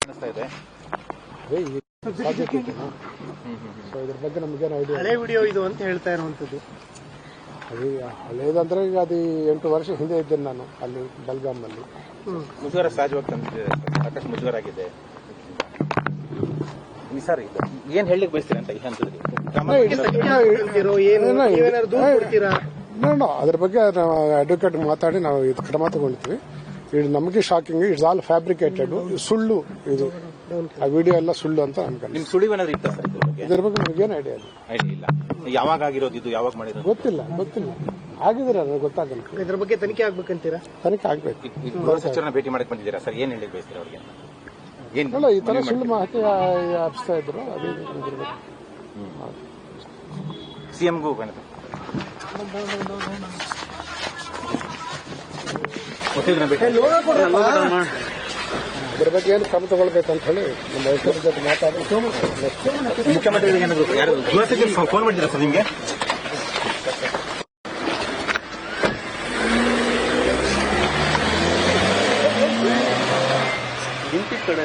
ಅನಿಸ್ತಾ ಇದೆ. ಅದೇ ಈ ಸಾಧ್ಯತೆ ಇದೆ. ಸೊ ಇದ್ರ ಬಗ್ಗೆ ನಮಗೇನು ಐಡಿಯಾ. ಹಳೆ ವಿಡಿಯೋ ಇದು ಅಂತ ಹೇಳ್ತಾ ಇರುವಂತದ್ದು. ಅದು ಹಳೇದಂದ್ರೆ ಈಗ ಅದು 8 ವರ್ಷ ಹಿಂದೆ ಇದ್ದೇನೆ ನಾನು ಅಲ್ಲಿ ಬೆಲ್ಗಾಮ್ನಲ್ಲಿ. ಮುಜುಗರ ಸಹಜವಾಗಿ ತಂದಿದೆ, ಸಾಕಷ್ಟು ಮುಜುಗರ ಆಗಿದೆ. ಸರ್ ಏನ್ ಹೇಳಲಿಕ್ಕೆ ಬಯಸ್ತೀರಾ ಅಂತ ಈ ಹಂತದಲ್ಲಿ? ಅದ್ರ ಬಗ್ಗೆ ನಾವು ಅಡ್ವೊಕೇಟ್ ಮಾತಾಡಿ ನಾವು ಇದು ಕ್ರಮ ತಗೊಳ್ತೀವಿ. ಇದು ನಮಗೆ ಶಾಕಿಂಗ್, ಇಟ್ಸ್ ಆಲ್ ಫ್ಯಾಬ್ರಿಕೇಟೆಡ್, ಸುಳ್ಳು ಇದು. ಆ ವಿಡಿಯೋ ಎಲ್ಲ ಸುಳ್ಳು ಅಂತ ಅನ್ಕೊಂಡು. ನಿಮ್ ಸುಳಿವು ಏನಾದ್ರು ಇತ್ತ ಸರ್ ಇದ್ರ ಬಗ್ಗೆ ನಮಗೇನು ಐಡಿಯಾ ಇಲ್ಲ. ಯಾವಾಗ ಆಗಿರೋದು ಇದು, ಯಾವಾಗ ಮಾಡಿರೋದು ಗೊತ್ತಿಲ್ಲ. ಆಗಿದ್ರೆ ನನಗೆ ಗೊತ್ತಾಗಲ್ಲ. ಇದ್ರ ಬಗ್ಗೆ ತನಿಖೆ ಆಗ್ಬೇಕಂತೀರಾ? ತನಿಖೆ ಆಗ್ಬೇಕು. ಗೃಹ ಸಚಿವರನ್ನ ಭೇಟಿ ಮಾಡಕ್ ಬಂದಿದ್ದೀರಾ ಸರ್, ಏನ್ ಹೇಳಲಿಕ್ಕೆ ಬಯಸ್ತೀರಾ ಅವ್ರಿಗೆ? ಅಲ್ಲ, ಈ ತರ ಸುಳ್ಳು ಮಾಹಿತಿ ಹಬ್ಸ್ತಾ ಇದ್ರು. ಅದೇ ಸಿಎಂಗೂ ಇದ್ರ ಬಗ್ಗೆ ಏನು ಕ್ರಮ ತಗೊಳ್ಬೇಕಂತ ಹೇಳಿ ನಮ್ಮ ವೈದ್ಯರ ಜೊತೆ ಮಾತಾಡಿ ಮುಖ್ಯಮಂತ್ರಿಗಳಿಗೆ ಗೃಹ ಸಚಿವರು ಫೋನ್ ಮಾಡಿದ್ದೀರಾ ಸರ್ ನಿಮ್ಗೆ? ಕಡೆ